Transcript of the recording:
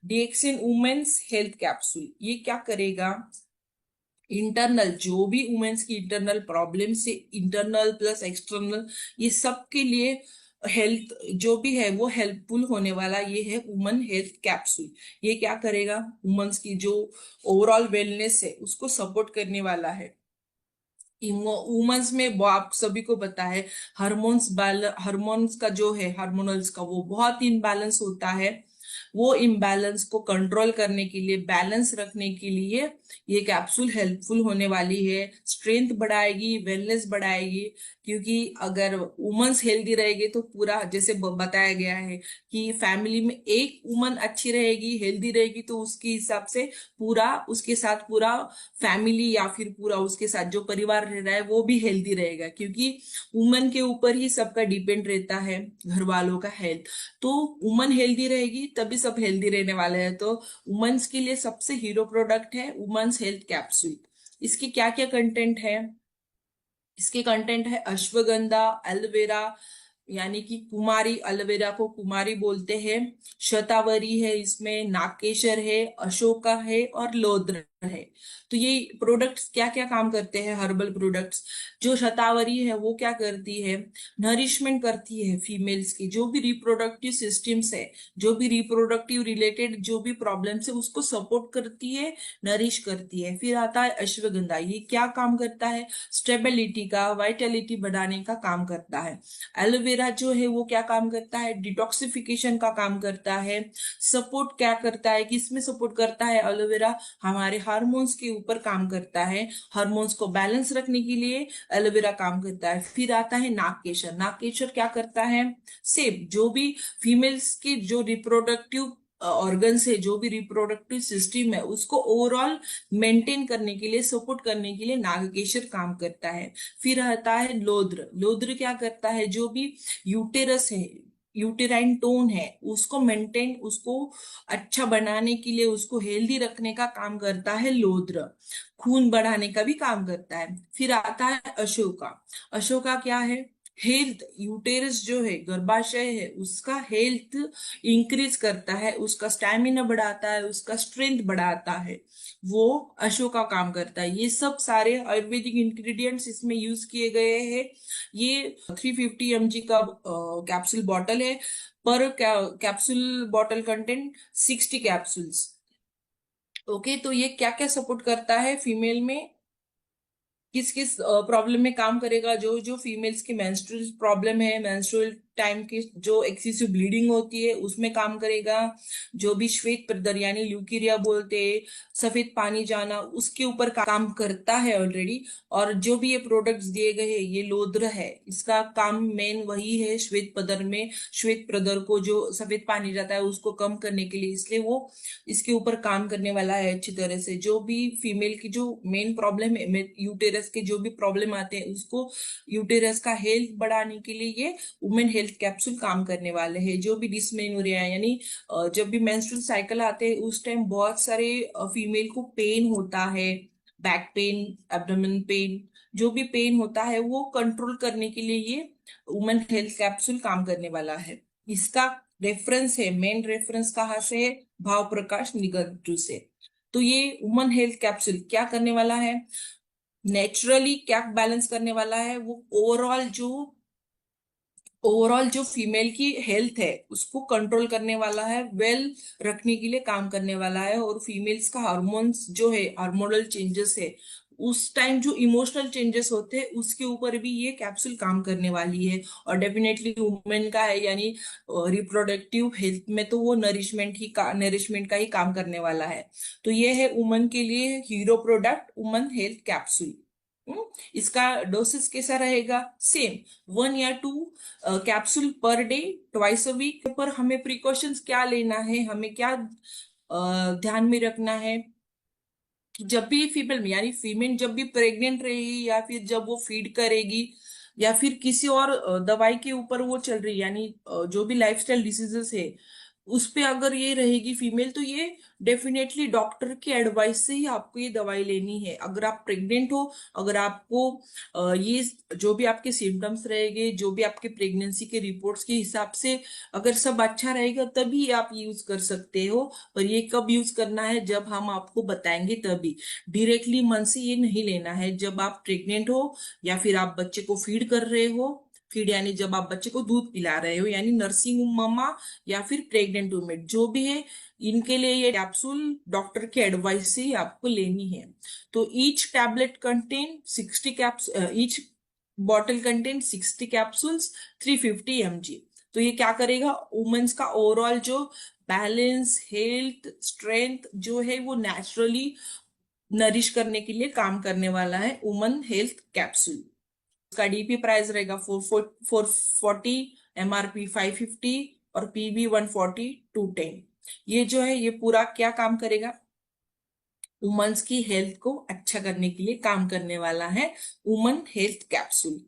डीएक्सिन women's health capsule ये क्या करेगा, इंटरनल जो भी वुमेन्स की इंटरनल प्रॉब्लम से, इंटरनल प्लस एक्सटर्नल, ये सब के लिए हेल्थ जो भी है वो हेल्पफुल होने वाला ये है वुमन हेल्थ कैप्सूल। ये क्या करेगा, वुमेन्स की जो ओवरऑल वेलनेस है उसको सपोर्ट करने वाला है। वुमेन्स में आप सभी को पता है हार्मोन्स का जो है, हार्मोनल्स का वो बहुत इम्बैलेंस होता है। वो इम्बैलेंस को कंट्रोल करने के लिए, बैलेंस रखने के लिए ये कैप्सूल हेल्पफुल होने वाली है। स्ट्रेंथ बढ़ाएगी, वेलनेस बढ़ाएगी, क्योंकि अगर वुमेन्स हेल्दी रहेगी तो पूरा, जैसे बताया गया है कि फैमिली में एक वुमन अच्छी रहेगी, हेल्दी रहेगी, तो उसके हिसाब से पूरा, उसके साथ पूरा फैमिली या फिर पूरा उसके साथ जो परिवार रह रहा है वो भी हेल्दी रहेगा, क्योंकि वुमन के ऊपर ही सबका डिपेंड रहता है, घर वालों का हेल्थ। तो वुमन हेल्दी रहेगी तभी सब हेल्दी रहने वाले हैं। तो वुमेन्स के लिए सबसे हीरो प्रोडक्ट है वुमेन्स हेल्थ कैप्सूल। इसके क्या क्या कंटेंट है, इसके कंटेंट है अश्वगंधा, एलोवेरा, यानी कि कुमारी, एलोवेरा को कुमारी बोलते हैं, शतावरी है, इसमें नागकेशर है, अशोका है और लोद्र है। तो ये प्रोडक्ट्स क्या क्या काम करते हैं, हर्बल प्रोडक्ट्स। जो शतावरी है वो क्या करती है, नरिशमेंट करती है फीमेल्स की, जो भी रिप्रोडक्टिव सिस्टम्स है, जो भी रिप्रोडक्टिव रिलेटेड जो भी प्रॉब्लम्स है उसको सपोर्ट करती है, नरिश करती है। फिर आता है अश्वगंधा, ये क्या काम करता है, स्टेबिलिटी का, वाइटलिटी बढ़ाने का काम करता है। एलोवेरा जो है वो क्या काम करता है, डिटॉक्सिफिकेशन का काम करता है। सपोर्ट क्या करता है, किसमें सपोर्ट करता है एलोवेरा, हमारे हार्मोन्स के ऊपर काम करता है, हार्मोन्स को बैलेंस रखने के लिए एलोवेरा काम करता है। फिर आता है नागकेशर, नागकेशर क्या करता है, सेम जो भी फीमेल्स की जो रिप्रोडक्टिव ऑर्गन्स है, जो भी रिप्रोडक्टिव सिस्टम है, उसको ओवरऑल मेंटेन करने के लिए, सपोर्ट करने के लिए नागकेशर काम करता है। फिर आता है लोद्र, लोद्र क्या करता है, जो भी यूटेरस है, यूटेराइन टोन है, उसको मेंटेन, उसको अच्छा बनाने के लिए, उसको हेल्दी रखने का काम करता है लोद्र। खून बढ़ाने का भी काम करता है। फिर आता है अशोका, अशोका क्या है, हेल्थ, यूटेरस जो है, गर्भाशय है, उसका हेल्थ इंक्रीज करता है, उसका स्टैमिना बढ़ाता है, उसका स्ट्रेंथ बढ़ाता है, वो अशोका काम करता है। ये सब सारे आयुर्वेदिक इंग्रेडिएंट्स इसमें यूज किए गए हैं। ये 350 mg का कैप्सूल बॉटल है। पर capsule bottle content 60 capsules. Okay, तो ये क्या क्या सपोर्ट करता है फीमेल में, किस किस प्रॉब्लम में काम करेगा, जो जो फीमेल्स की मेंस्ट्रुअल प्रॉब्लम है, मेंस्ट्रुअल टाइम की जो एक्सेसिव ब्लीडिंग होती है उसमें काम करेगा। जो भी श्वेत प्रदर यानी ल्यूकीरिया बोलते हैं, सफेद पानी जाना, उसके ऊपर काम करता है ऑलरेडी। और जो भी ये प्रोडक्ट्स दिए गए हैं, ये लोद्र है, इसका काम मेन वही है, श्वेत प्रदर में, श्वेत प्रदर को जो सफेद पानी जाता है उसको कम करने के लिए, इसलिए वो इसके ऊपर काम करने वाला है अच्छी तरह से। जो भी फीमेल की जो मेन प्रॉब्लम है, यूटेरस के जो भी प्रॉब्लम आते हैं उसको, यूटेरस का हेल्थ बढ़ाने के लिए ये वुमेन हेल्थ कैप्सूल काम करने वाले हैं। जो भी डिस्मेनोरिया यानी जब भी मेंस्ट्रुअल साइकिल आते हैं उस टाइम बहुत सारे फीमेल को पेन होता है, बैक पेन, एब्डोमेन पेन, जो भी पेन होता है वो कंट्रोल करने के लिए ये वुमेन हेल्थ कैप्सूल काम करने वाला है। इसका रेफरेंस है, मेन रेफरेंस कहाँ से है, भाव प्रकाश निगंटू से। तो ये वुमन हेल्थ कैप्सूल क्या करने वाला है, नेचुरली क्या बैलेंस करने वाला है, वो ओवरऑल जो फीमेल की हेल्थ है उसको कंट्रोल करने वाला है, वेल रखने के लिए काम करने वाला है। और फीमेल्स का हार्मोन्स जो है, हार्मोनल चेंजेस है, उस टाइम जो इमोशनल चेंजेस होते हैं उसके ऊपर भी ये कैप्सूल काम करने वाली है। और डेफिनेटली वुमेन का है, यानी रिप्रोडक्टिव हेल्थ में तो वो नरिशमेंट का ही काम करने वाला है। तो ये है वुमन के लिए hero product woman health capsule. इसका डोसेस कैसा रहेगा, सेम 1 या 2 capsule per day, twice a week. पर हमें प्रिकॉशंस क्या लेना है, हमें क्या ध्यान में रखना है कि जब भी फीमेल में, यानी फीमेल जब भी प्रेग्नेंट रहेगी या फिर जब वो फीड करेगी या फिर किसी और दवाई के ऊपर वो चल रही है, यानी जो भी लाइफस्टाइल डिसीजेस है, उस पे अगर ये रहेगी फीमेल, तो ये डेफिनेटली डॉक्टर के एडवाइस से ही आपको ये दवाई लेनी है। अगर आप प्रेग्नेंट हो, अगर आपको ये जो भी आपके सिम्टम्स रहेंगे, जो भी आपके प्रेगनेंसी के रिपोर्ट्स के हिसाब से अगर सब अच्छा रहेगा, तभी आप यूज कर सकते हो। और ये कब यूज करना है, जब हम आपको बताएंगे तभी। डायरेक्टली मन से ये नहीं लेना है। जब आप प्रेग्नेंट हो या फिर आप बच्चे को फीड कर रहे हो, फीड यानी जब आप बच्चे को दूध पिला रहे हो, यानी नर्सिंग मम्मा या फिर प्रेग्नेंट वुमेन जो भी है, इनके लिए ये कैप्सूल डॉक्टर के एडवाइस से ही आपको लेनी है। तो each tablet contain 60 capsule, each bottle contain 60 capsules, 350 mg। तो ये क्या करेगा, वुमेन्स का ओवरऑल जो बैलेंस, हेल्थ, स्ट्रेंथ जो है वो नेचुरली नरिश करने के लिए काम करने वाला है वुमन हेल्थ कैप्सूल। इसका डीपी प्राइस रहेगा 440, MRP 550 और PB 140 210। ये जो है ये पूरा क्या काम करेगा, वुमन्स की हेल्थ को अच्छा करने के लिए काम करने वाला है वुमन हेल्थ कैप्सूल।